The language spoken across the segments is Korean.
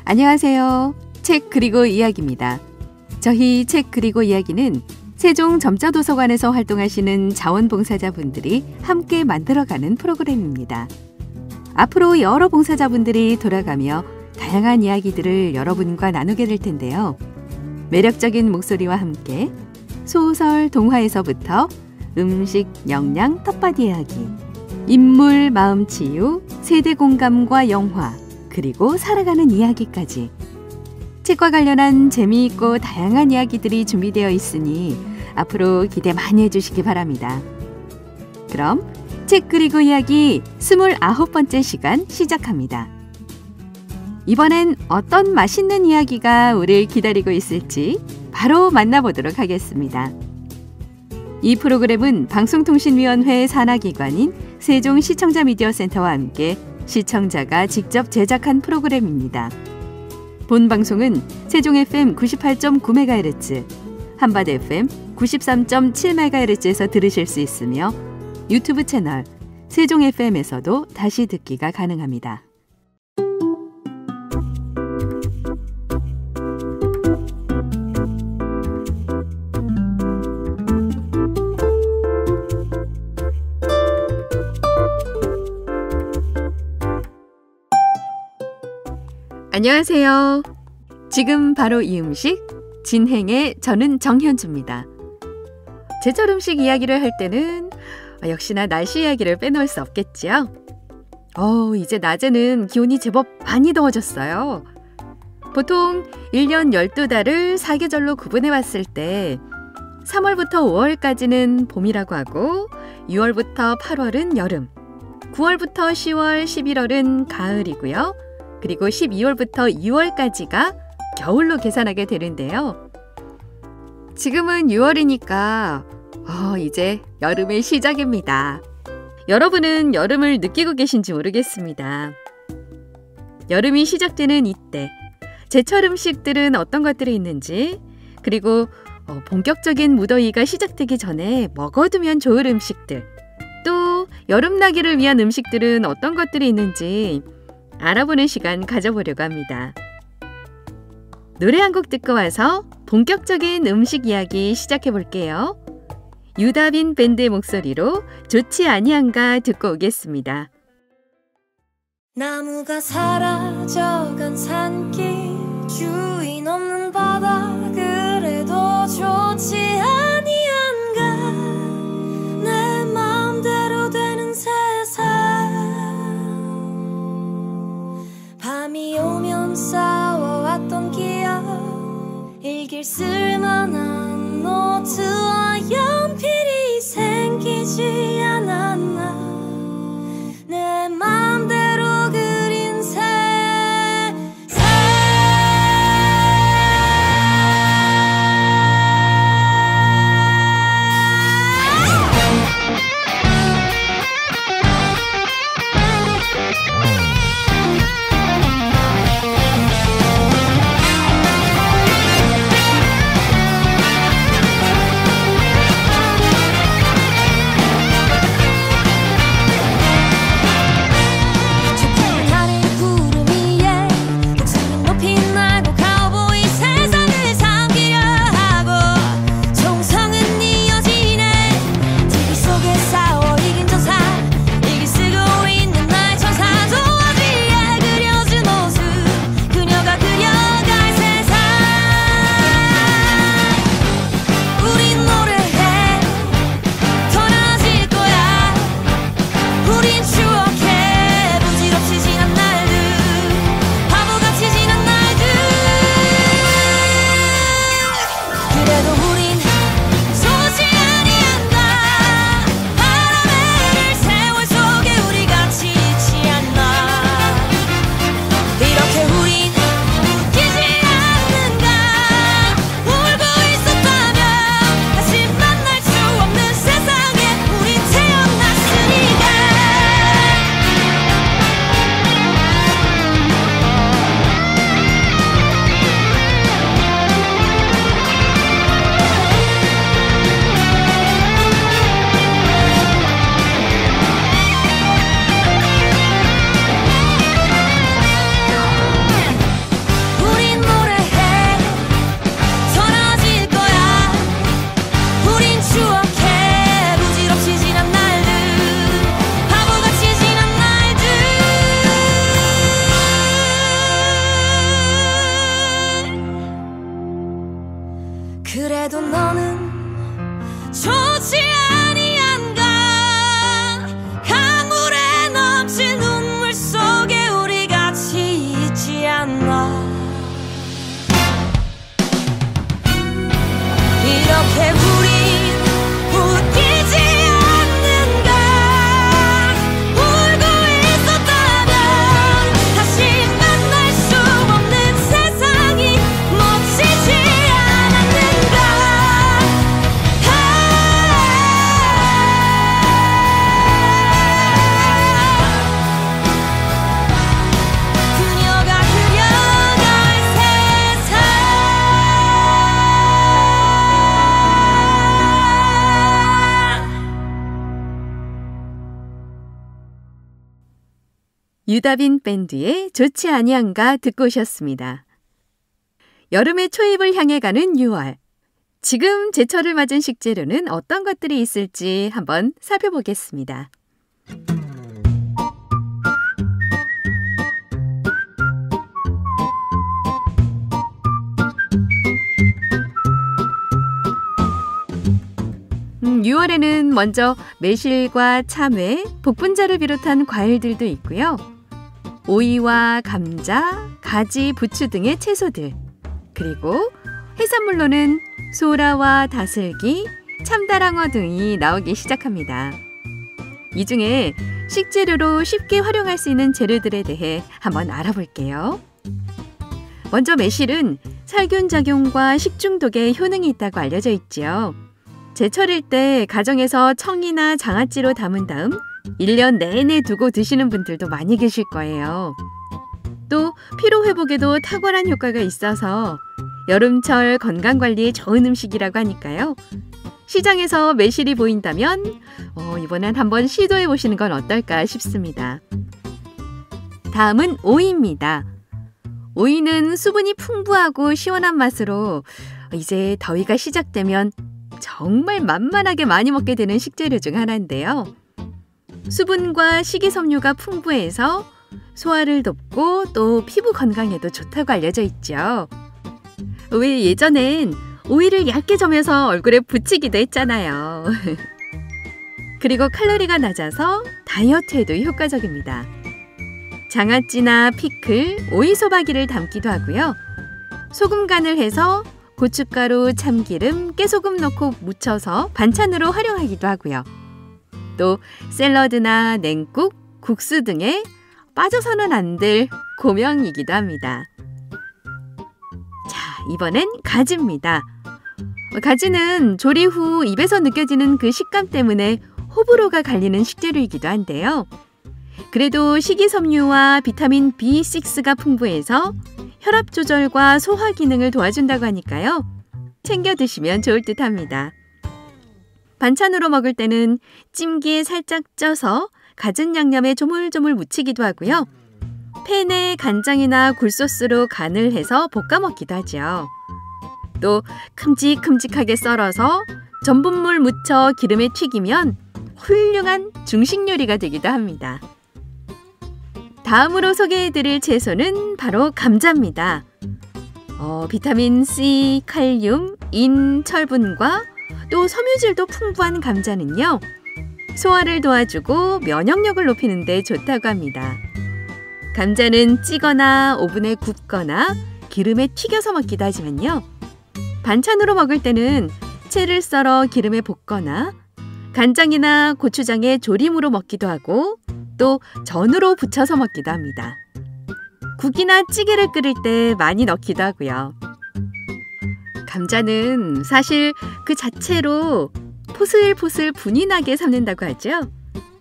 안녕하세요. 책 그리고 이야기입니다. 저희 책 그리고 이야기는 세종 점자도서관에서 활동하시는 자원봉사자분들이 함께 만들어가는 프로그램입니다. 앞으로 여러 봉사자분들이 돌아가며 다양한 이야기들을 여러분과 나누게 될 텐데요. 매력적인 목소리와 함께 소설, 동화에서부터 음식, 영양, 텃밭 이야기, 인물, 마음 치유, 세대 공감과 영화, 그리고 살아가는 이야기까지 책과 관련한 재미있고 다양한 이야기들이 준비되어 있으니 앞으로 기대 많이 해주시기 바랍니다. 그럼 책 그리고 이야기 29번째 시간 시작합니다. 이번엔 어떤 맛있는 이야기가 우리를 기다리고 있을지 바로 만나보도록 하겠습니다. 이 프로그램은 방송통신위원회 산하기관인 세종시청자미디어센터와 함께 시청자가 직접 제작한 프로그램입니다. 본 방송은 세종 FM 98.9MHz, 한밭 FM 93.7MHz에서 들으실 수 있으며 유튜브 채널 세종 FM에서도 다시 듣기가 가능합니다. 안녕하세요. 지금 바로 이 음식, 진행의 저는 정현주입니다. 제철 음식 이야기를 할 때는 역시나 날씨 이야기를 빼놓을 수 없겠지요. 이제 낮에는 기온이 제법 많이 더워졌어요. 보통 1년 12달을 사계절로 구분해 봤을 때 3월부터 5월까지는 봄이라고 하고 6월부터 8월은 여름, 9월부터 10월, 11월은 가을이고요. 그리고 12월부터 2월까지가 겨울로 계산하게 되는데요. 지금은 6월이니까 이제 여름의 시작입니다. 여러분은 여름을 느끼고 계신지 모르겠습니다. 여름이 시작되는 이때 제철 음식들은 어떤 것들이 있는지, 그리고 본격적인 무더위가 시작되기 전에 먹어두면 좋을 음식들, 또 여름나기를 위한 음식들은 어떤 것들이 있는지 알아보는 시간 가져보려고 합니다. 노래 한 곡 듣고 와서 본격적인 음식 이야기 시작해 볼게요. 유다빈 밴드의 목소리로 좋지 아니한가 듣고 오겠습니다. 나무가 사라져간 산길, 주인 없는 바다, 그래도 좋지 아니한가. 내 마음대로 되는 세상, 밤이 오면 싸워왔던 기억, 일길 쓸만한 노트와 연필이 생기지 않았나. 내 마음대로 그린 세상. 좋지 아니한가. 강물에 넘칠 눈물 속에 우리 같이 있지 않나. 이렇게 우린 웃기지 않는가. 울고 있었다면 다시 만날 수 없는 세상이 멋지지 않았는가. 그녀가 그려갈 세상. 유다빈 밴드의 좋지 아니한가 듣고 오셨습니다. 여름의 초입을 향해 가는 6월. 지금 제철을 맞은 식재료는 어떤 것들이 있을지 한번 살펴보겠습니다. (6월에는) 먼저 매실과 참외, 복분자를 비롯한 과일들도 있고요. 오이와 감자, 가지, 부추 등의 채소들, 그리고 해산물로는 소라와 다슬기, 참다랑어 등이 나오기 시작합니다. 이 중에 식재료로 쉽게 활용할 수 있는 재료들에 대해 한번 알아볼게요. 먼저 매실은 살균 작용과 식중독에 효능이 있다고 알려져 있지요. 제철일 때 가정에서 청이나 장아찌로 담은 다음 1년 내내 두고 드시는 분들도 많이 계실 거예요. 또 피로 회복에도 탁월한 효과가 있어서 여름철 건강관리에 좋은 음식이라고 하니까요. 시장에서 매실이 보인다면 이번엔 한번 시도해 보시는 건 어떨까 싶습니다. 다음은 오이입니다. 오이는 수분이 풍부하고 시원한 맛으로 이제 더위가 시작되면 정말 만만하게 많이 먹게 되는 식재료 중 하나인데요. 수분과 식이섬유가 풍부해서 소화를 돕고 또 피부 건강에도 좋다고 알려져 있죠. 왜 예전엔 오이를 얇게 점여서 얼굴에 붙이기도 했잖아요. 그리고 칼로리가 낮아서 다이어트에도 효과적입니다. 장아찌나 피클, 오이 소박이를 담기도 하고요. 소금 간을 해서 고춧가루, 참기름, 깨소금 넣고 무쳐서 반찬으로 활용하기도 하고요. 또 샐러드나 냉국, 국수 등에 빠져서는 안 될 고명이기도 합니다. 자, 이번엔 가지입니다. 가지는 조리 후 입에서 느껴지는 그 식감 때문에 호불호가 갈리는 식재료이기도 한데요. 그래도 식이섬유와 비타민 B6가 풍부해서 혈압 조절과 소화 기능을 도와준다고 하니까요. 챙겨 드시면 좋을 듯합니다. 반찬으로 먹을 때는 찜기에 살짝 쪄서 갖은 양념에 조물조물 무치기도 하고요. 팬에 간장이나 굴소스로 간을 해서 볶아 먹기도 하죠. 또 큼직큼직하게 썰어서 전분물 묻혀 기름에 튀기면 훌륭한 중식 요리가 되기도 합니다. 다음으로 소개해드릴 채소는 바로 감자입니다. 비타민 C, 칼륨, 인, 철분과 또 섬유질도 풍부한 감자는요. 소화를 도와주고 면역력을 높이는 데 좋다고 합니다. 감자는 찌거나 오븐에 굽거나 기름에 튀겨서 먹기도 하지만요. 반찬으로 먹을 때는 채를 썰어 기름에 볶거나 간장이나 고추장에 조림으로 먹기도 하고 또 전으로 부쳐서 먹기도 합니다. 국이나 찌개를 끓일 때 많이 넣기도 하고요. 감자는 사실 그 자체로 포슬포슬 분이 나게 삶는다고 하죠.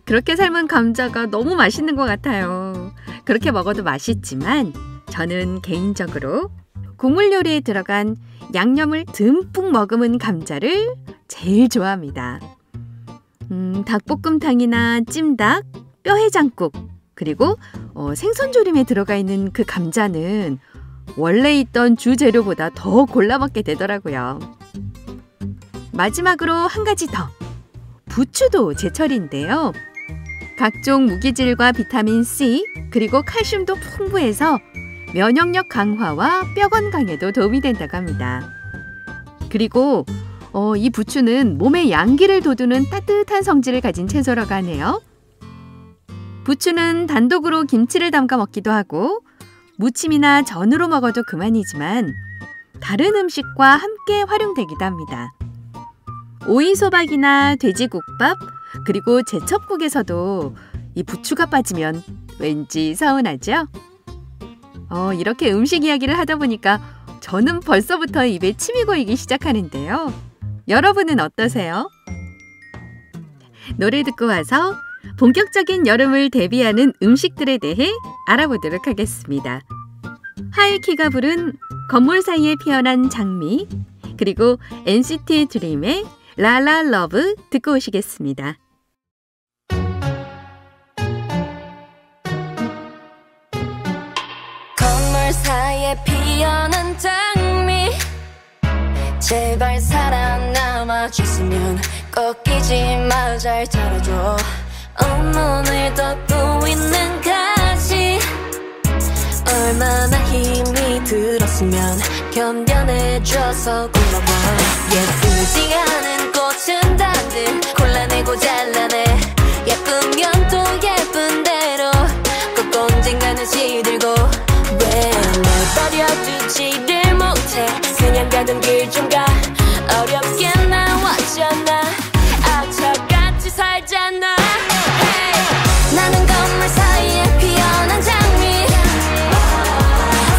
그렇게 삶은 감자가 너무 맛있는 것 같아요. 그렇게 먹어도 맛있지만 저는 개인적으로 국물 요리에 들어간 양념을 듬뿍 머금은 감자를 제일 좋아합니다. 닭볶음탕이나 찜닭, 뼈해장국, 그리고 생선조림에 들어가 있는 그 감자는 원래 있던 주재료보다 더 골라 먹게 되더라고요. 마지막으로 한 가지 더. 부추도 제철인데요. 각종 무기질과 비타민 C, 그리고 칼슘도 풍부해서 면역력 강화와 뼈 건강에도 도움이 된다고 합니다. 그리고 이 부추는 몸의 양기를 돋우는 따뜻한 성질을 가진 채소라고 하네요. 부추는 단독으로 김치를 담가 먹기도 하고 무침이나 전으로 먹어도 그만이지만 다른 음식과 함께 활용되기도 합니다. 오이소박이나 돼지국밥, 그리고 제첩국에서도 이 부추가 빠지면 왠지 서운하죠? 이렇게 음식 이야기를 하다 보니까 저는 벌써부터 입에 침이 고이기 시작하는데요. 여러분은 어떠세요? 노래 듣고 와서 본격적인 여름을 대비하는 음식들에 대해 알아보도록 하겠습니다. 하이키가 부른 건물 사이에 피어난 장미, 그리고 NCT 드림의 라라 러브 듣고 오시겠습니다. 건물 사이에 피어난 장미 제발 살아남아 줬으면 꺾이지 마 잘 자라줘 온몸을 덮고 있는 가시 얼마나 힘이 들었으면 견뎌내줘서 고마워 예쁘지 않은 꽃은 다들 골라내고 잘라내 예쁘면 또 예쁜 대로 꼭 언젠가는 시들고 왜 내버려두지를 못해 그냥 가던 길 좀 가 어렵게 나왔잖아 악착같이 살잖아 hey. 나는 건물 사이에 피어난 장미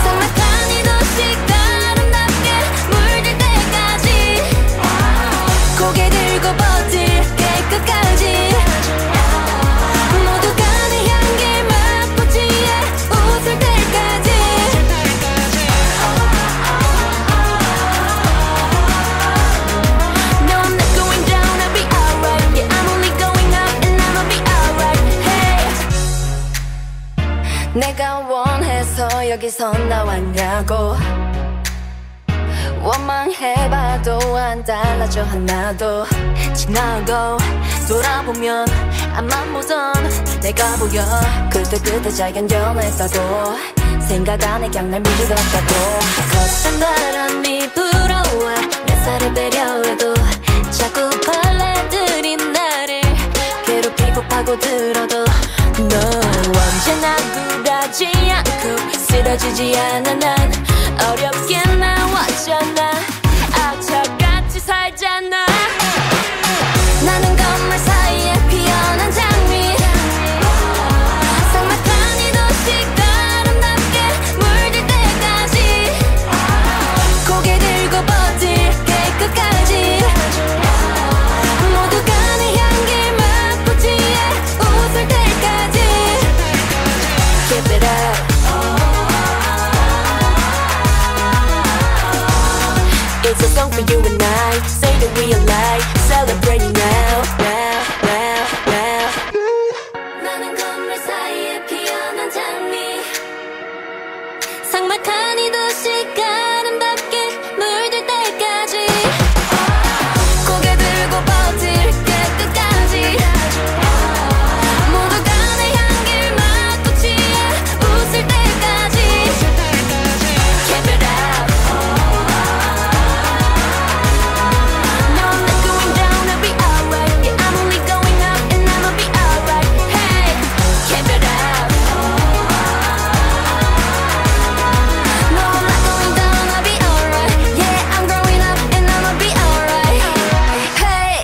삭막한 이 도시가 아름답게 물들 때까지 고개 들고 버틸게 끝까지 모두가 내 향기 맡고 지에 웃을 때까지 No I'm not going down I'll be alright Yeah I'm only going up and I'ma be alright Hey 내가 원해서 여기서 나왔냐고 원망해봐도 안 달라져 하나도 지나고 돌아보면 앞만 보던 내가 보여 그때 잘 견뎌냈다고 생각 안에 그냥 날 믿었다고 거센 바람이 불어와 내 살을 배려해도 자꾸 벌레들이 나를 괴롭히고 파고들어도 너 언제나 굴하지 않고 쓰러지지 않아 난 어렵게 나왔잖아 악착같이 살잖아 나는 건물 사이에 피어난 장미 삭막한 이 도시가 아름답게 물들 때까지 고개 들고 버틸게 끝까지 모두가 내 향기 맡고 지에 웃을 때까지 Keep it up It's a song for you and I Say that we alive Celebrating now Now 나는 건물 사이에 피어난 장미 삭막한 이 도시가 아름답게 물들 때까지 고개 들고 버틸게 끝까지 모두가 내 향기를 맡고 지에 웃을 때까지 Keep it up No I'm not going down I'll be alright Yeah I'm only going up and I'ma be alright Hey Keep it up No I'm not going down I'll be alright Yeah I'm growing up and I'ma be alright Hey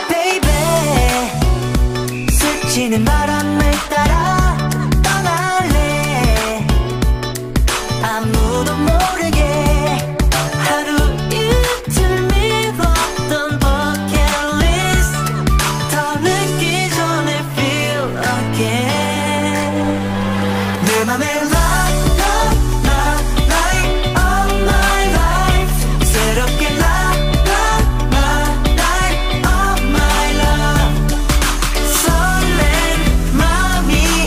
Baby 스치는 바람을 따라 떠날래 아무도 모르게 하루 이틀 미뤘던 bucket list 더 늦기 전에 feel again 내 맘에 love love love light of my life 새롭게 love love love light of my love 설렌 마음이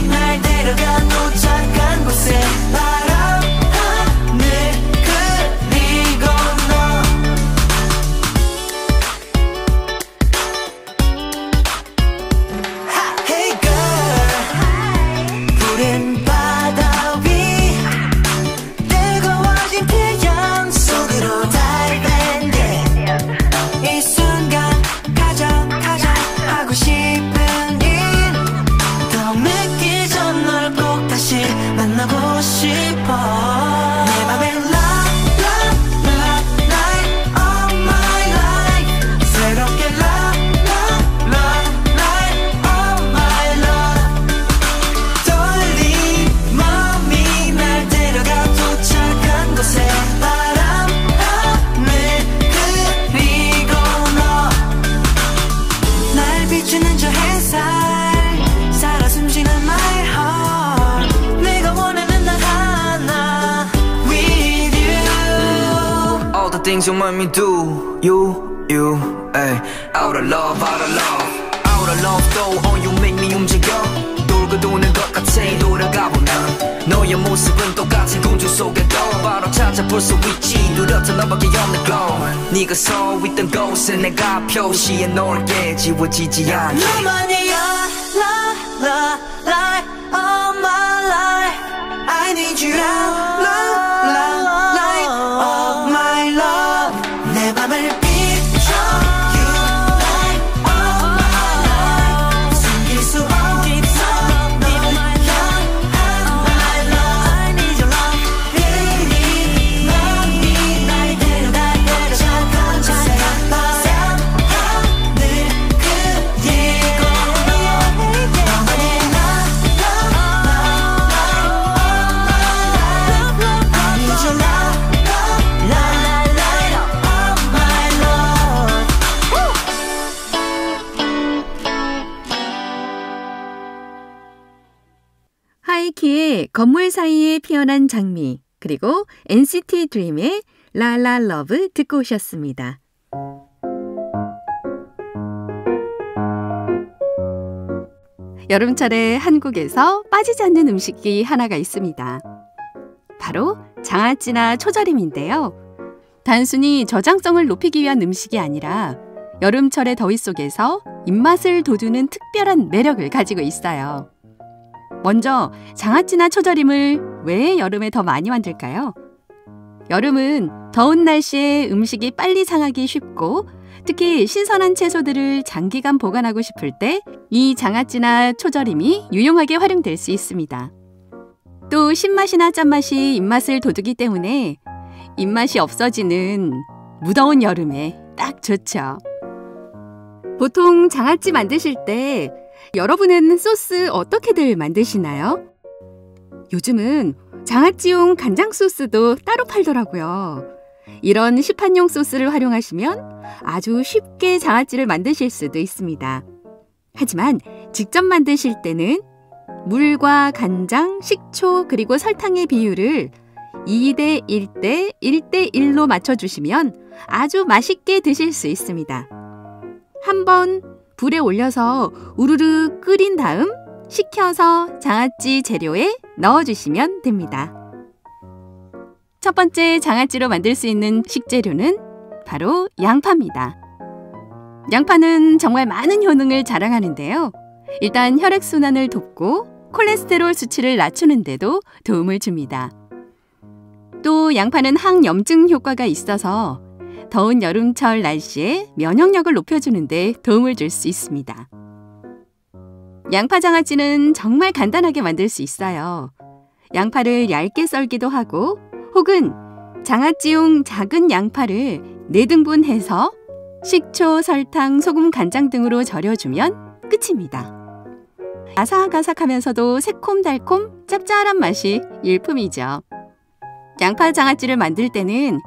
싶어 내 맘에 love love love light of my life 새롭게 love love love light of my love 떨린 마음이 날 데려가 도착한 곳에 바람 하늘 그리고 너 날 비추는 저 햇살 살아 숨쉬는 my heart 내가 원하는 날 하나 with you All the things you make me do you ay. Out of love though oh you make me 움직여 돌고 도는 것 같아 돌아가보면 너의 모습은 똑같은 공주 속에도 바로 찾아볼 수 있지 누렸던 너밖에 없는 glow 네가 서 있던 곳에 내가 표시해 놓을게 지워지지 않게 너만이야 la la light of my life I need you la la la light of my love 내 맘을 비춰 you light of my life 숨길 수 없어 널 향한 my love I need your love really 맘이 날 데려가 도착한 곳에 바람 하늘 그리고 너만의 la la la I need your love la la light of my love 하이키의 건물 사이에 피어난 장미 그리고 NCT 드림의 라라 러브 듣고 오셨습니다. 여름철에 한국에서 빠지지 않는 음식이 하나가 있습니다. 바로 장아찌나 초절임인데요. 단순히 저장성을 높이기 위한 음식이 아니라 여름철의 더위 속에서 입맛을 돋우는 특별한 매력을 가지고 있어요. 먼저 장아찌나 초절임을 왜 여름에 더 많이 만들까요? 여름은 더운 날씨에 음식이 빨리 상하기 쉽고 특히 신선한 채소들을 장기간 보관하고 싶을 때 이 장아찌나 초절임이 유용하게 활용될 수 있습니다. 또 신맛이나 짠맛이 입맛을 돋우기 때문에 입맛이 없어지는 무더운 여름에 딱 좋죠. 보통 장아찌 만드실 때 여러분은 소스 어떻게들 만드시나요? 요즘은 장아찌용 간장 소스도 따로 팔더라고요. 이런 시판용 소스를 활용하시면 아주 쉽게 장아찌를 만드실 수도 있습니다. 하지만 직접 만드실 때는 물과 간장, 식초 그리고 설탕의 비율을 2대 1대 1대 1로 맞춰주시면 아주 맛있게 드실 수 있습니다. 한번 불에 올려서 우르르 끓인 다음 식혀서 장아찌 재료에 넣어주시면 됩니다. 첫 번째 장아찌로 만들 수 있는 식재료는 바로 양파입니다. 양파는 정말 많은 효능을 자랑하는데요. 일단 혈액순환을 돕고 콜레스테롤 수치를 낮추는 데도 도움을 줍니다. 또 양파는 항염증 효과가 있어서 더운 여름철 날씨에 면역력을 높여주는 데 도움을 줄 수 있습니다. 양파 장아찌는 정말 간단하게 만들 수 있어요. 양파를 얇게 썰기도 하고 혹은 장아찌용 작은 양파를 4등분해서 식초, 설탕, 소금, 간장 등으로 절여주면 끝입니다. 아삭아삭하면서도 새콤달콤 짭짤한 맛이 일품이죠. 양파 장아찌를 만들 때는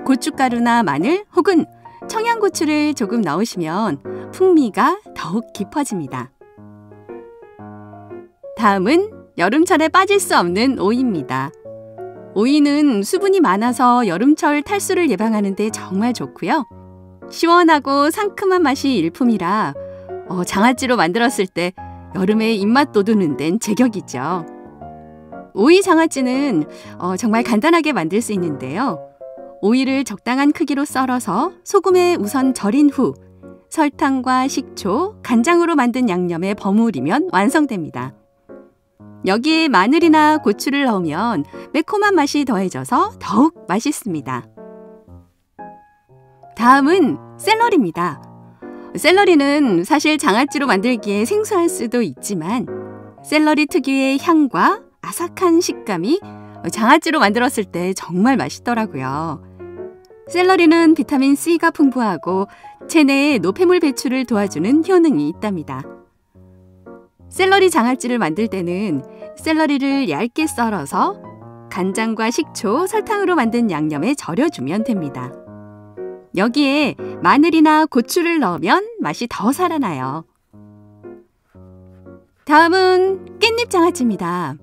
고춧가루나 마늘 혹은 청양고추를 조금 넣으시면 풍미가 더욱 깊어집니다. 다음은 여름철에 빠질 수 없는 오이입니다. 오이는 수분이 많아서 여름철 탈수를 예방하는 데 정말 좋고요. 시원하고 상큼한 맛이 일품이라 장아찌로 만들었을 때 여름에 입맛 돋우는 데는 제격이죠. 오이 장아찌는 정말 간단하게 만들 수 있는데요. 오이를 적당한 크기로 썰어서 소금에 우선 절인 후 설탕과 식초, 간장으로 만든 양념에 버무리면 완성됩니다. 여기에 마늘이나 고추를 넣으면 매콤한 맛이 더해져서 더욱 맛있습니다. 다음은 샐러리입니다. 샐러리는 사실 장아찌로 만들기에 생소할 수도 있지만 샐러리 특유의 향과 아삭한 식감이 장아찌로 만들었을 때 정말 맛있더라고요. 샐러리는 비타민 C가 풍부하고 체내의 노폐물 배출을 도와주는 효능이 있답니다. 샐러리 장아찌를 만들 때는 샐러리를 얇게 썰어서 간장과 식초, 설탕으로 만든 양념에 절여주면 됩니다. 여기에 마늘이나 고추를 넣으면 맛이 더 살아나요. 다음은 깻잎 장아찌입니다.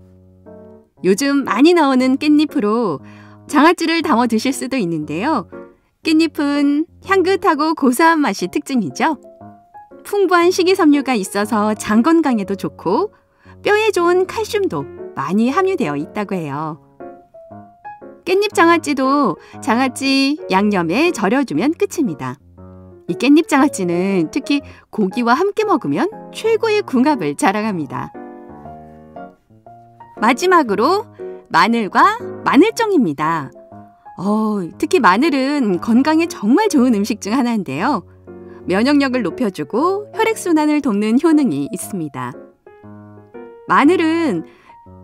요즘 많이 나오는 깻잎으로 장아찌를 담아 드실 수도 있는데요. 깻잎은 향긋하고 고소한 맛이 특징이죠. 풍부한 식이섬유가 있어서 장 건강에도 좋고 뼈에 좋은 칼슘도 많이 함유되어 있다고 해요. 깻잎 장아찌도 장아찌 양념에 절여주면 끝입니다. 이 깻잎 장아찌는 특히 고기와 함께 먹으면 최고의 궁합을 자랑합니다. 마지막으로 마늘과 마늘종입니다. 특히 마늘은 건강에 정말 좋은 음식 중 하나인데요. 면역력을 높여주고 혈액순환을 돕는 효능이 있습니다. 마늘은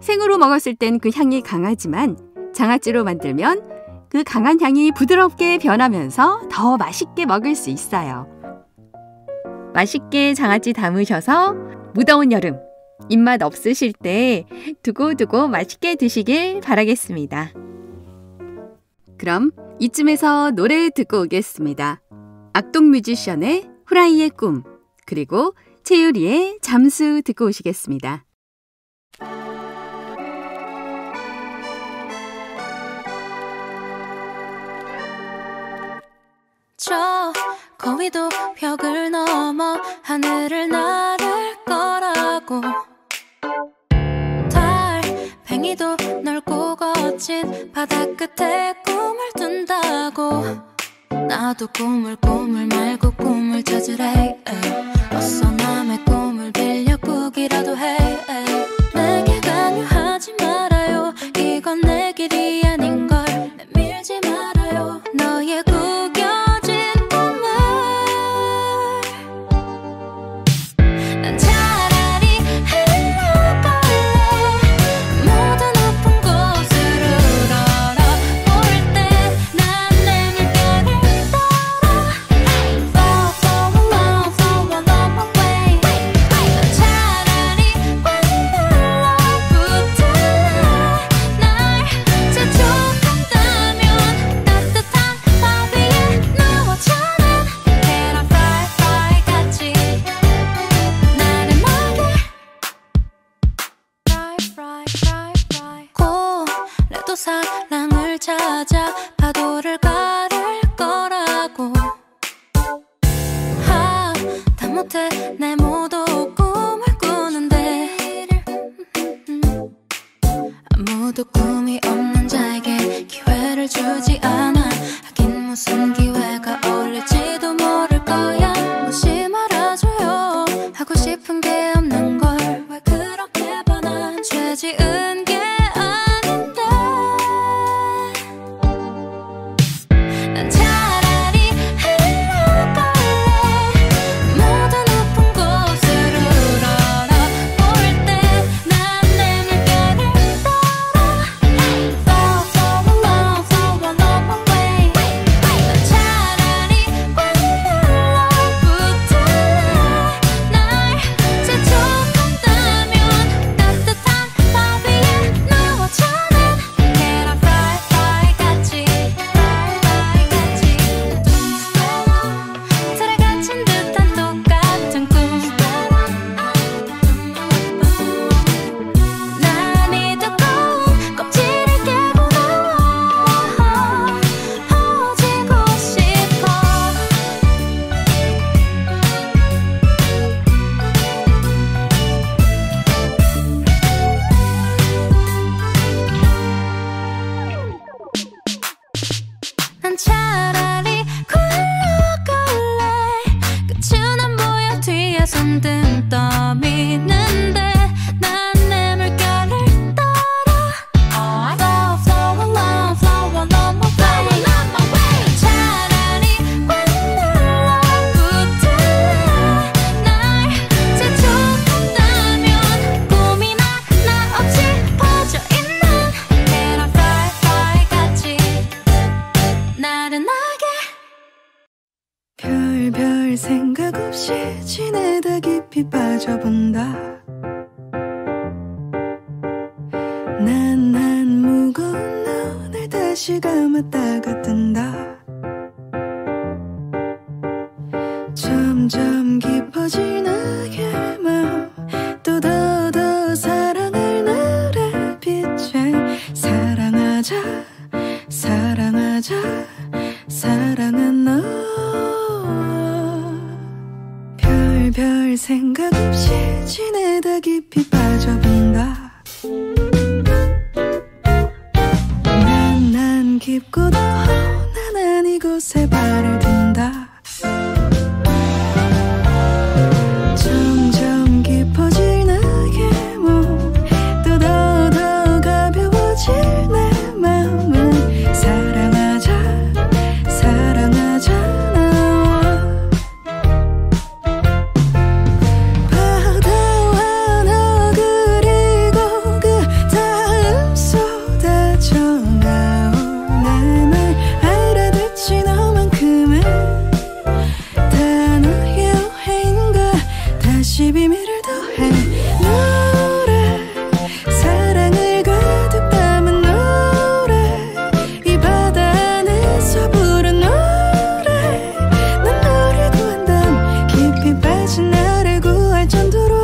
생으로 먹었을 땐 그 향이 강하지만 장아찌로 만들면 그 강한 향이 부드럽게 변하면서 더 맛있게 먹을 수 있어요. 맛있게 장아찌 담으셔서 무더운 여름 입맛 없으실 때 두고두고 맛있게 드시길 바라겠습니다. 그럼 이쯤에서 노래 듣고 오겠습니다. 악동뮤지션의 후라이의 꿈, 그리고 채유리의 잠수 듣고 오시겠습니다. 저 거위도 벽을 넘어 하늘을 나를 거라고 달팽이도 넓고 거친 바다 끝에 꿈을 둔다고 나도 꿈을 말고 꿈을 찾으래 어서 남의 꿈을 빌려 꾸기라도 해 내게 강요하지 말아요 이건 내 길이 아닌걸 내밀지 말아요 너의 구겨진 꿈을 난 차라리 흘러갈래 모든 높은 곳으로 우러러볼 때 난 내 물결을 따라 Fall so long so a long way 난 차라리 완달라 붙을래 날 재촉한다면 따뜻한 바 위에 누워자는 Can I fly fly 같이 나를 막게 Fly fly fly fly 고래도 사랑을 찾아 파도를 가를 거라고 하다못해 내 모두 꿈을 꾸는데 아무도 꿈이 없는 자에게 기회를 주지 않아 하긴 무슨 기회가 어울릴지도 모를 거야 무심말아줘요 하고 싶은 게 없는 걸 왜 그렇게 반한 죄 지은 게 아닌데 난 차라리 흘러갈래 모든 높은 곳으로 우러러볼 때 난 내 물결을 따라 난 무거운 눈을 다시 감았다가 뜬다. 점점 깊어질 나의 마음 또 더 사랑할 나를 빛에 사랑하자 사랑하자 사랑한 너 별 생각 없이 지내다 깊이 빠져본다. 난 깊고도 험난한 이곳에 발을 둔다. 점점 깊어질 나의 몸 또 더 가벼워질 내 마음은 사랑하자 사랑하자 바다와 너 그리고 그 다음 쏟아져 나올 내 말 알아듣지 너만큼은 다 너의 오해인가 다시 비밀을 더해 노래 사랑을 가득 담은 노래 이 바다 안에서 부른 노래 난 너를 구한담 깊이 빠진 나를 구할 정도로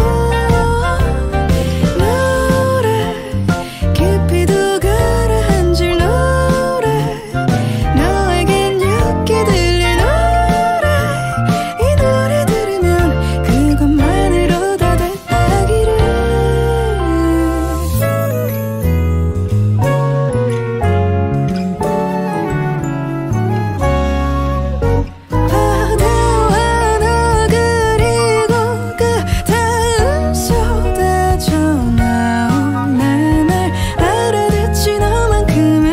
노래 깊이도 가라앉을 노래 너에겐 옅게 들릴 노래 이 노래 들으면 그것만으로 다 됐다기를 바다와 너 그리고 그 다음 쏟아져 나올 내 말 알아듣지 너만큼은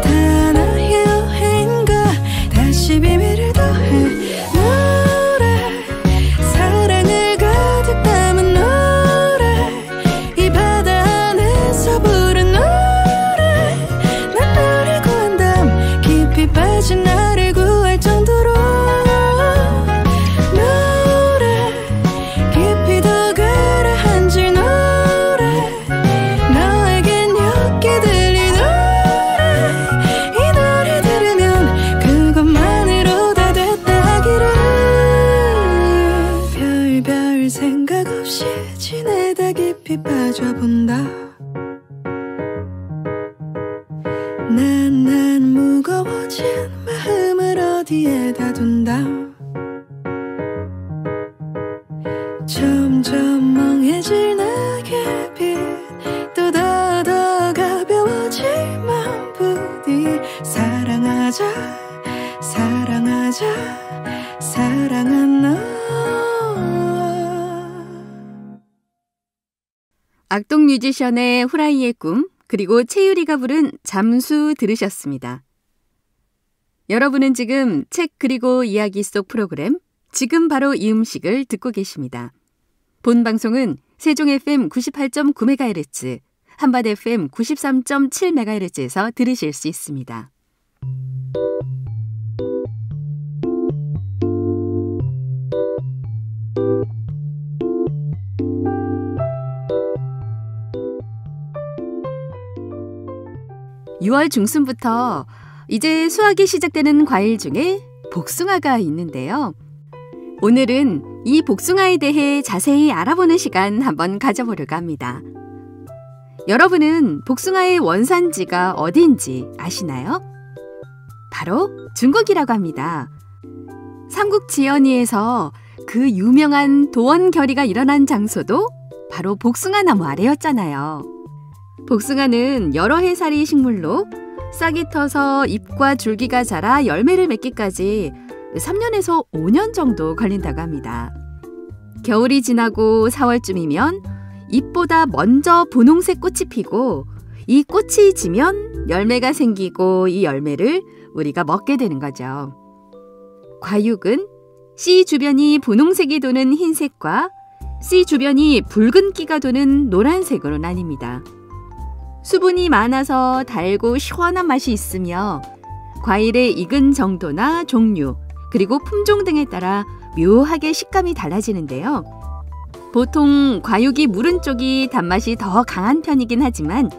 다 너의 오해인가 다시 비밀을 더해 노래 사랑을 가득 담은 노래 이 바다 안에서 부른 노래 난 너를 구한담 깊이 빠진 나를 구할 정도로 노래 깊이도 가라앉을 노래 너에겐 옅게 들릴 노래 이 노래 들으면 그것만으로 다 됐다기를 별별 생각 없이 지내다 깊이 빠져본다. 난 무거워진 마음을 어디에다 둔다. 점점 멍해질 나의 빛 또 더 가벼워질 마음 부디 사랑하자 사랑하자 사랑한 너 악동 뮤지션의 후라이의 꿈, 그리고 채유리가 부른 잠수 들으셨습니다. 여러분은 지금 책 그리고 이야기 속 프로그램 지금 바로 이 음식을 듣고 계십니다. 본 방송은 세종 FM 98.9MHz, 한밭 FM 93.7MHz에서 들으실 수 있습니다. (6월) 중순부터 이제 수확이 시작되는 과일 중에 복숭아가 있는데요. 오늘은 이 복숭아에 대해 자세히 알아보는 시간 한번 가져보려고 합니다. 여러분은 복숭아의 원산지가 어디인지 아시나요? 바로 중국이라고 합니다. 삼국지연의에서 그 유명한 도원결의가 일어난 장소도 바로 복숭아나무 아래였잖아요. 복숭아는 여러 해살이 식물로 싹이 터서 잎과 줄기가 자라 열매를 맺기까지 3년에서 5년 정도 걸린다고 합니다. 겨울이 지나고 4월쯤이면 잎보다 먼저 분홍색 꽃이 피고 이 꽃이 지면 열매가 생기고 이 열매를 우리가 먹게 되는 거죠. 과육은 씨 주변이 분홍색이 도는 흰색과 씨 주변이 붉은 끼가 도는 노란색으로 나뉩니다. 수분이 많아서 달고 시원한 맛이 있으며 과일의 익은 정도나 종류, 그리고 품종 등에 따라 묘하게 식감이 달라지는데요. 보통 과육이 무른 쪽이 단맛이 더 강한 편이긴 하지만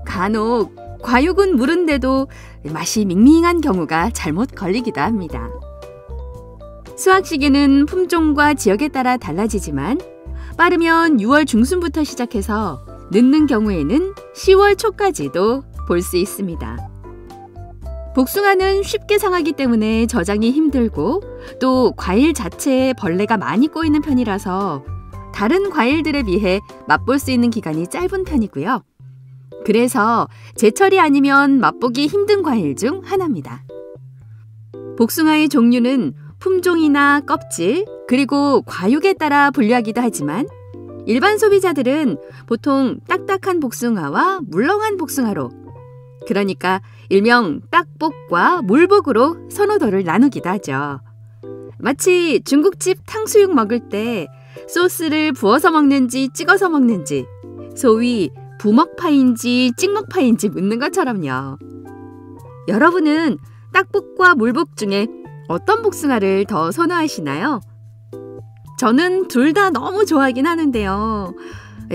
간혹 과육은 무른데도 맛이 밍밍한 경우가 잘못 걸리기도 합니다. 수확 시기는 품종과 지역에 따라 달라지지만 빠르면 6월 중순부터 시작해서 늦는 경우에는 10월 초까지도 볼 수 있습니다. 복숭아는 쉽게 상하기 때문에 저장이 힘들고 또 과일 자체에 벌레가 많이 꼬이는 편이라서 다른 과일들에 비해 맛볼 수 있는 기간이 짧은 편이고요. 그래서 제철이 아니면 맛보기 힘든 과일 중 하나입니다. 복숭아의 종류는 품종이나 껍질, 그리고 과육에 따라 분류하기도 하지만 일반 소비자들은 보통 딱딱한 복숭아와 물렁한 복숭아로, 그러니까 일명 딱복과 물복으로 선호도를 나누기도 하죠. 마치 중국집 탕수육 먹을 때 소스를 부어서 먹는지 찍어서 먹는지, 소위 부먹파인지 찍먹파인지 묻는 것처럼요. 여러분은 딱복과 물복 중에 어떤 복숭아를 더 선호하시나요? 저는 둘 다 너무 좋아하긴 하는데요.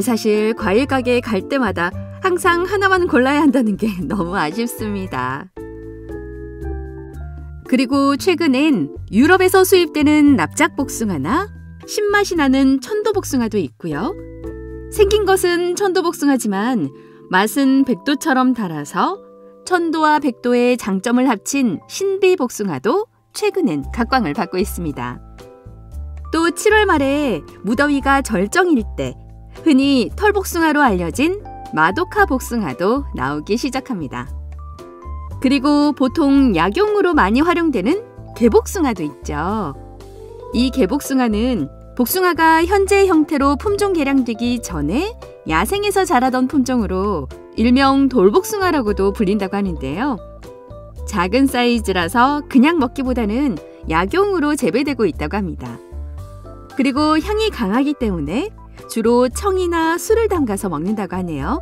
사실 과일 가게에 갈 때마다 항상 하나만 골라야 한다는 게 너무 아쉽습니다. 그리고 최근엔 유럽에서 수입되는 납작 복숭아나 신맛이 나는 천도복숭아도 있고요. 생긴 것은 천도복숭아지만 맛은 백도처럼 달아서 천도와 백도의 장점을 합친 신비복숭아도 최근엔 각광을 받고 있습니다. 또 7월 말에 무더위가 절정일 때 흔히 털복숭아로 알려진 마도카 복숭아도 나오기 시작합니다. 그리고 보통 약용으로 많이 활용되는 개복숭아도 있죠. 이 개복숭아는 복숭아가 현재 형태로 품종 개량되기 전에 야생에서 자라던 품종으로 일명 돌복숭아라고도 불린다고 하는데요. 작은 사이즈라서 그냥 먹기보다는 약용으로 재배되고 있다고 합니다. 그리고 향이 강하기 때문에 주로 청이나 술을 담가서 먹는다고 하네요.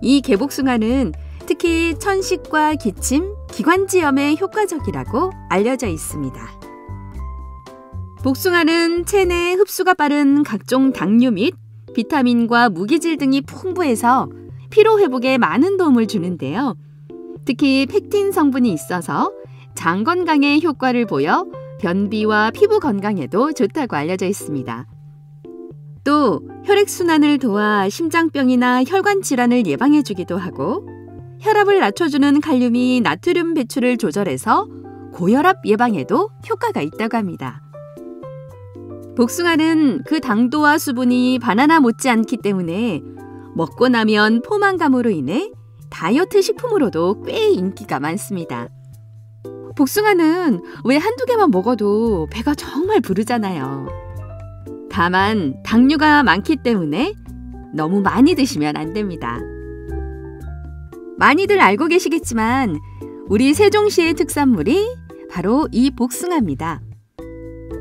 이 개복숭아는 특히 천식과 기침, 기관지염에 효과적이라고 알려져 있습니다. 복숭아는 체내 흡수가 빠른 각종 당류 및 비타민과 무기질 등이 풍부해서 피로 회복에 많은 도움을 주는데요. 특히 펙틴 성분이 있어서 장 건강에 효과를 보여 변비와 피부 건강에도 좋다고 알려져 있습니다. 또 혈액순환을 도와 심장병이나 혈관 질환을 예방해주기도 하고 혈압을 낮춰주는 칼륨이 나트륨 배출을 조절해서 고혈압 예방에도 효과가 있다고 합니다. 복숭아는 그 당도와 수분이 바나나 못지않기 때문에 먹고 나면 포만감으로 인해 다이어트 식품으로도 꽤 인기가 많습니다. 복숭아는 왜 한두 개만 먹어도 배가 정말 부르잖아요. 다만 당류가 많기 때문에 너무 많이 드시면 안 됩니다. 많이들 알고 계시겠지만 우리 세종시의 특산물이 바로 이 복숭아입니다.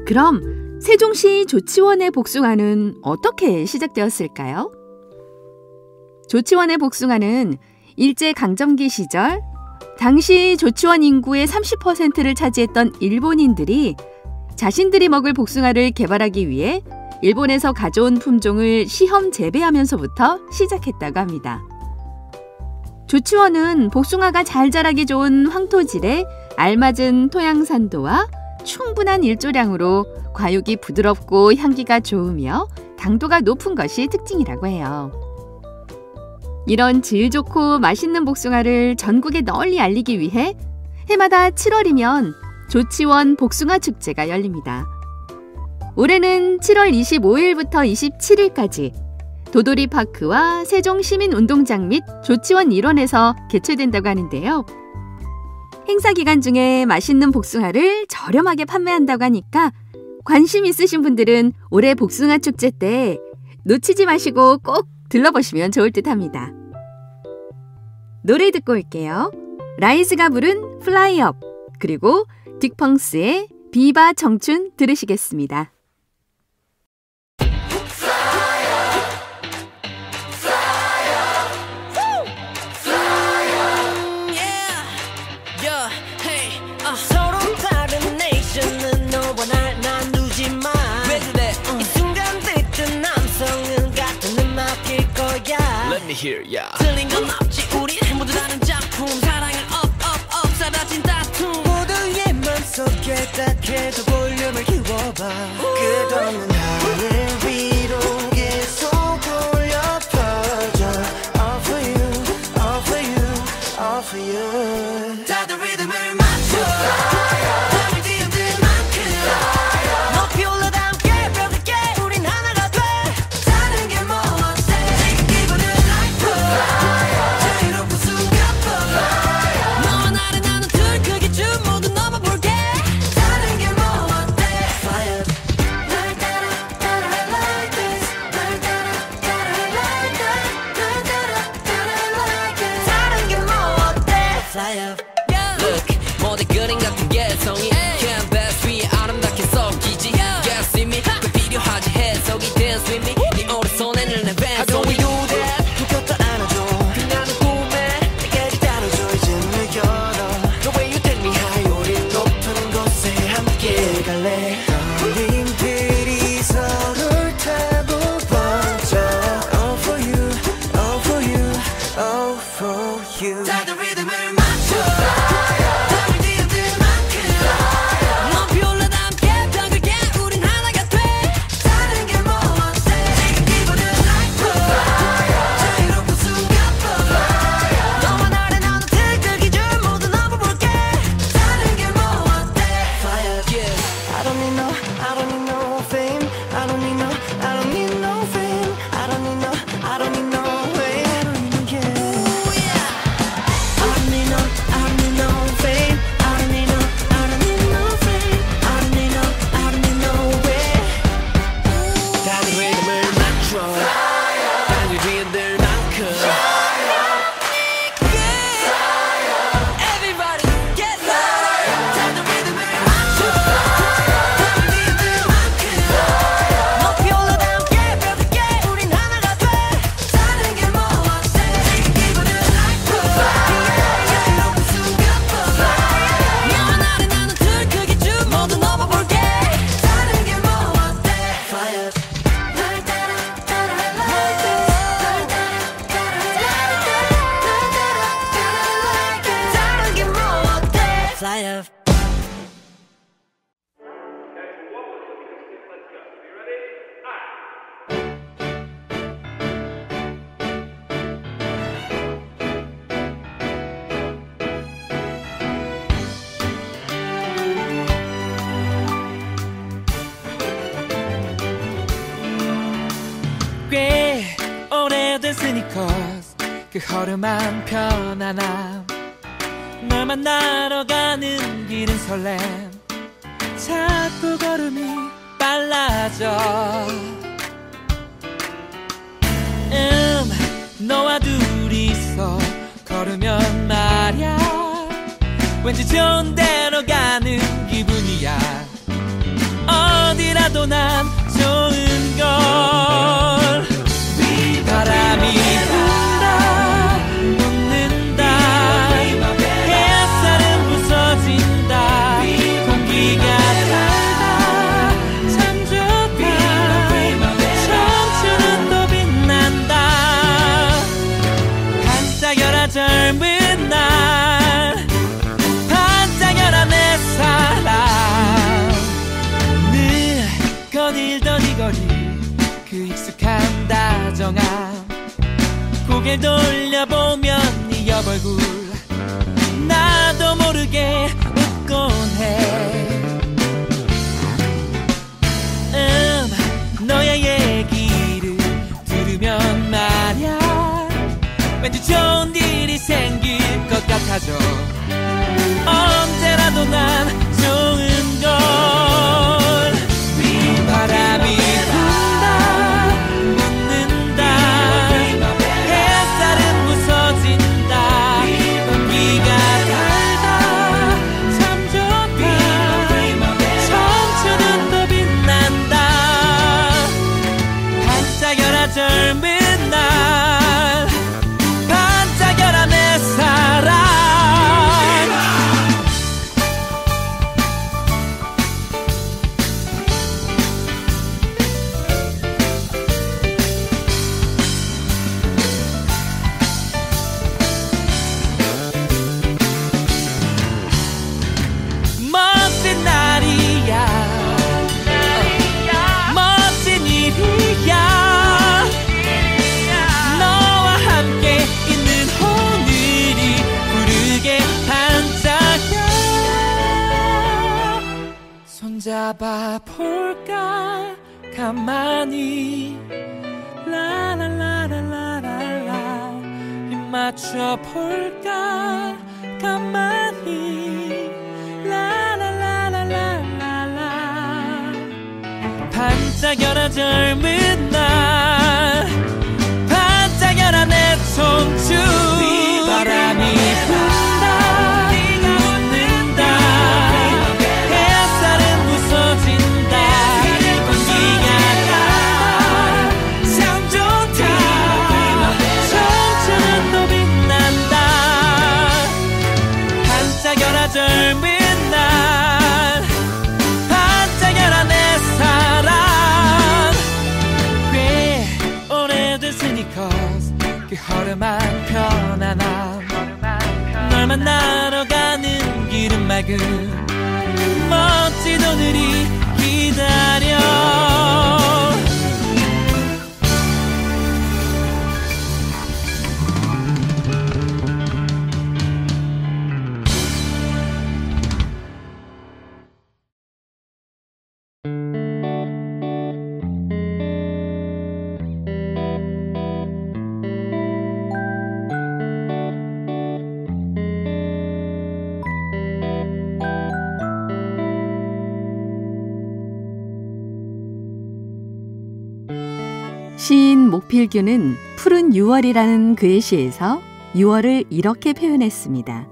그럼 세종시 조치원의 복숭아는 어떻게 시작되었을까요? 조치원의 복숭아는 일제강점기 시절 당시 조치원 인구의 30%를 차지했던 일본인들이 자신들이 먹을 복숭아를 개발하기 위해 일본에서 가져온 품종을 시험 재배하면서부터 시작했다고 합니다. 조치원은 복숭아가 잘 자라기 좋은 황토질에 알맞은 토양 산도와 충분한 일조량으로 과육이 부드럽고 향기가 좋으며 당도가 높은 것이 특징이라고 해요. 이런 질 좋고 맛있는 복숭아를 전국에 널리 알리기 위해 해마다 7월이면 조치원 복숭아 축제가 열립니다. 올해는 7월 25일부터 27일까지 도도리파크와 세종시민운동장 및 조치원 일원에서 개최된다고 하는데요. 행사 기간 중에 맛있는 복숭아를 저렴하게 판매한다고 하니까 관심 있으신 분들은 올해 복숭아 축제 때 놓치지 마시고 꼭 들러보시면 좋을 듯 합니다. 노래 듣고 올게요. 라이즈가 부른 플라이업, 그리고 딕펑스의 비바 청춘 들으시겠습니다. 서로 다른 네이션은 너와 날 나누지만 왜 그래 이 순간 듣던 나 Let me hear ya. 틀린 건 없지 우리 모두 다른 작품 사랑은 up 사라진 다툼 모두의 맘속에 딱해도 볼륨을 키워봐 끝없는 하늘 위로 계속 올려 퍼져 All for you, all for you, all for you 다들 리듬을 맞춰 땀을 뒤흔들 만큼 높이 올라다 함께 벽을게 우린 하나가 돼 다른 게 뭐 어때 기분은 hyper 자유롭고 숨겨봐 너와 나를 나눈 틀 크기 좀 모두 넘어볼게 다른 게 뭐 어때 Fire 날 따라 따라 like this 날 따라 따라 like that 날 따라 따라 like it 다른 게 뭐 어때 Fire Look, 모두 그림 같은 개성이 canvas 위에 아름답게 섞이지 Yeah, see me, 그 필요하지 해석이 dance with me 네 오른손에는 내 How do we 왼손이 do that? 두 겹도 안아줘 빛나는 꿈에 내게 따라줘 이제 문을 열어 The way you take me high 우린 높은 곳에 함께 갈래 떨림들이 서로를 타고 번져 All for you, all for you, all for you 다들 리듬을 맞춰 땀을 뒤흔들 만큼 높이 올라다 함께 벽을 깨 우린 하나가 돼 다른 게 뭐 어때 기분은 hyper 자유롭고 숨겨봐 너와 나를 나눈 틀 크기 좀 모두 넘어볼게 다른 게 뭐 어때 Fire I don't need no, I don't need no fame I don't need no, I don't need no fame I don't need no, I don't need no fame I don't need no yeah I don't need no, I don't need no fame I don't need no, I don't need no fame I don't need no, I don't need no way 다들 리듬을 맞춰 다들 뒤흔들 만큼 Everybody get loud 다들 리듬을 맞춰 땀을 뒤흔들 만큼 높이 올라다 함께 벽을 깨 우린 하나가 돼 다른 게 뭐 어때 기분은 hyper 자유롭고 숨겨봐 너와 나를 나눈 틀 크기 좀 모두 넘어볼게 다른 게 뭐 어때 Fire 날 따라 따라 like this 날 따라 따라 like that 날 따라 따라 like it 다른 게 뭐 어때 Fire 꽤 오래된 스니커스 그 허름한 편안함 널 만나러 가는 길은 설렘 자꾸 걸음이 빨라져 너와 둘이서 걸으면 말야 왠지 좋은 데로 가는 기분이야 어디라도 난 좋은 걸 바람이 분다 웃는다 햇살은 부서진다 공기가 달다 참 좋다 청춘은 또 빛난다 반짝여라 젊은 날 반짝여라 내 사랑 늘 거닐던 이 거리 그 익숙한 다정함 고개 돌려보면 네 옆얼굴 나도 모르게 웃곤 해 너의 얘기를 들으면 말야 왠지 좋은 일이 생길 것 같아져 언제라도 난 좋은 걸 바람이 분다 웃는다 햇살은 부서진다 공기가 달다 참 좋다 청춘은 또 빛난다 반짝여라 젊은 날 반짝여라 내 사랑 잡아볼까 가만히 라라라라라라라 입 맞춰볼까 가만히 라라라라라라라 반짝여라 젊은 날 반짝여라 내 청춘 바람이 분다 네가 웃는다 햇살은 부서진다 공기가 나 참 좋다 청춘은 또 빛난다 반짝여라 젊은 날 반짝여라 내 사랑 꽤 오래됐으니까 그 허름한 편안함 널 만나러 가는 길은 맑은 멋진 오늘이 기다려 시인 목필규는 푸른 6월이라는 그의 시에서 6월을 이렇게 표현했습니다.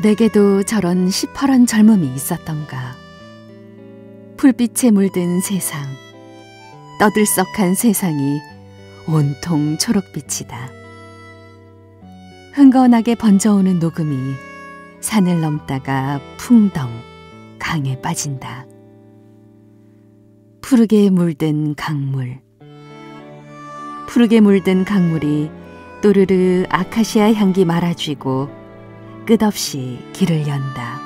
내게도 저런 시퍼런 젊음이 있었던가. 풀빛에 물든 세상, 떠들썩한 세상이 온통 초록빛이다. 흥건하게 번져오는 녹음이 산을 넘다가 풍덩 강에 빠진다. 푸르게 물든 강물, 푸르게 물든 강물이 또르르 아카시아 향기 말아쥐고 끝없이 길을 연다.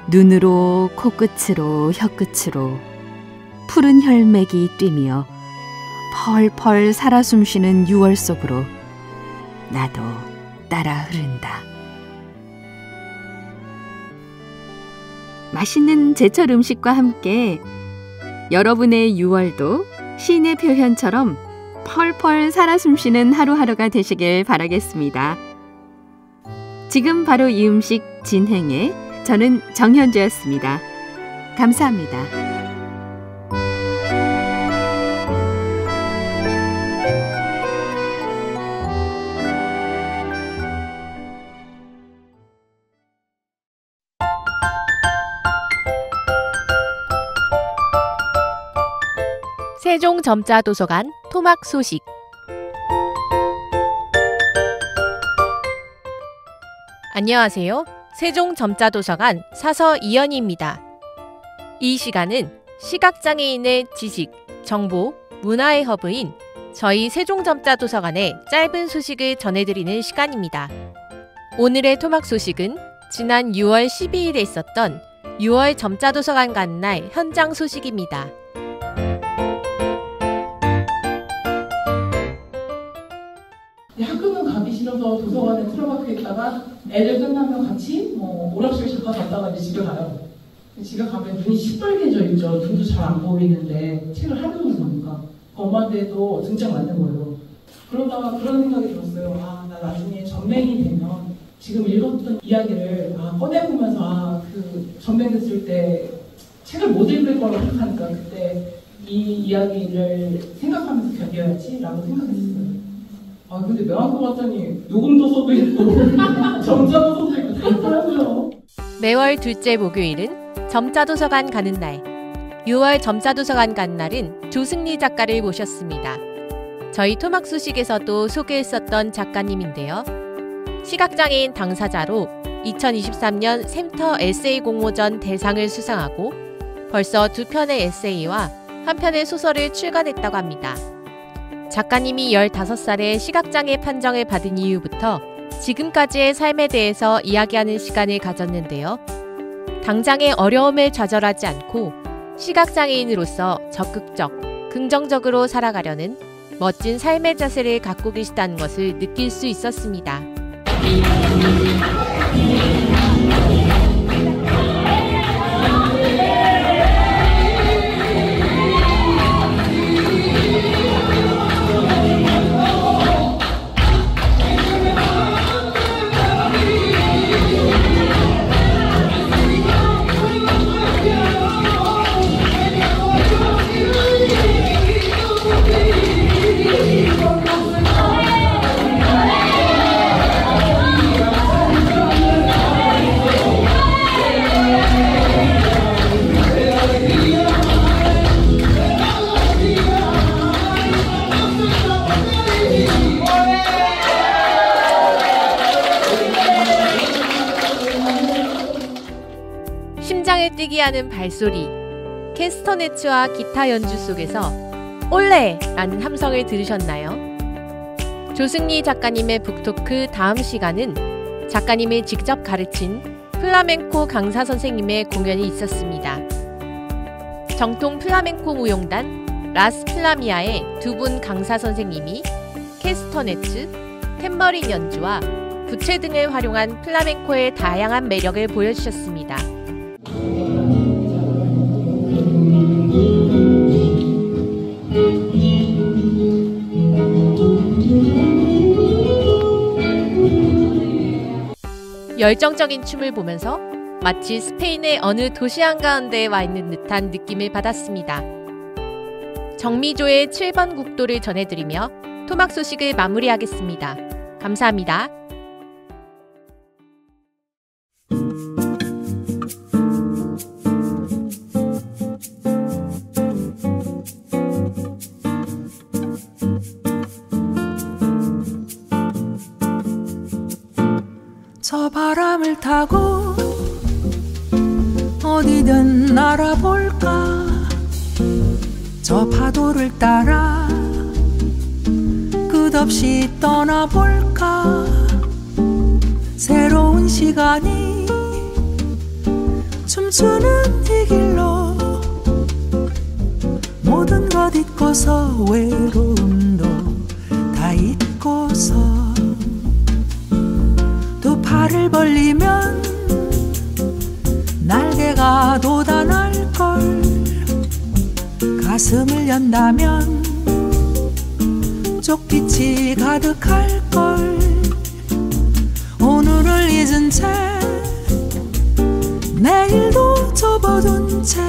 눈으로 코끝으로 혀끝으로 푸른 혈맥이 뛰며 펄펄 살아 숨쉬는 6월 속으로 나도 따라 흐른다. 맛있는 제철 음식과 함께 여러분의 6월도 시인의 표현처럼 펄펄 살아 숨쉬는 하루하루가 되시길 바라겠습니다. 지금 바로 이 음식 진행해 저는 정현주였습니다. 감사합니다. 세종점자도서관 토막 소식. 안녕하세요. 세종점자도서관 사서 이연희입니다. 이 시간은 시각장애인의 지식, 정보, 문화의 허브인 저희 세종점자도서관의 짧은 소식을 전해드리는 시간입니다. 오늘의 토막 소식은 지난 6월 12일에 있었던 6월 점자도서관 가는 날 현장 소식입니다. 학교는 가기 싫어서 도서관에 틀어박혀 있다가 애들 끝나면 같이 오락실 잠깐 갔다가 이제 집에 가요. 집에 가면 눈이 시뻘개져 있죠. 눈도 잘 안 보이는데 책을 하루 종일 보니까 엄마한테도 진짜 맞는 거예요. 그러다가 그런 생각이 들었어요. 아, 나 나중에 전맹이 되면 지금 읽었던 이야기를 꺼내보면서 그 전맹됐을 때 책을 못 읽을 거라고 생각하니까 그때 이 이야기를 생각하면서 견뎌야지라고 생각했어요. 아, 근데 명함 봤더니 녹음도 써도 있고 점자도 써도 있고 다 있더라고요. 매월 둘째 목요일은 점자도서관 가는 날. 6월 점자도서관 가는 날은 조승리 작가를 모셨습니다. 저희 토막 소식에서도 소개했었던 작가님인데요. 시각장애인 당사자로 2023년 샘터 에세이 공모전 대상을 수상하고 벌써 2편의 에세이와 1편의 소설을 출간했다고 합니다. 작가님이 15살에 시각장애 판정을 받은 이후부터 지금까지의 삶에 대해서 이야기하는 시간을 가졌는데요. 당장의 어려움을 좌절하지 않고 시각장애인으로서 적극적, 긍정적으로 살아가려는 멋진 삶의 자세를 갖고 계시다는 것을 느낄 수 있었습니다. 가슴을 뛰게 하는 발소리, 캐스터네츠와 기타 연주 속에서 올레! 라는 함성을 들으셨나요? 조승리 작가님의 북토크 다음 시간은 작가님이 직접 가르친 플라멩코 강사 선생님의 공연이 있었습니다. 정통 플라멩코 무용단 라스 플라미아의 두 분 강사 선생님이 캐스터네츠, 탬버린 연주와 부채 등을 활용한 플라멩코의 다양한 매력을 보여주셨습니다. 열정적인 춤을 보면서 마치 스페인의 어느 도시 한가운데에 와 있는 듯한 느낌을 받았습니다. 정미조의 7번 국도를 전해드리며 토막 소식을 마무리하겠습니다. 감사합니다. 저 바람을 타고 어디든 날아볼까. 저 파도를 따라 끝없이 떠나볼까. 새로운 시간이 춤추는 이 길로 모든 것 잊고서 외로움도 다 잊고서 두 팔을 벌리면 날개가 돋아날걸. 가슴을 연다면 쪽빛이 가득할걸. 오늘을 잊은 채 내일도 접어둔 채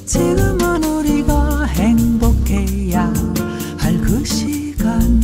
지금은 우리가 행복해야 할 그 시간.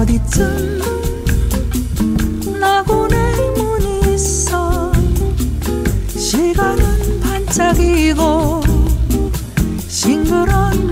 어디쯤 낙원의 문이 있어. 시간은 반짝이고 싱그런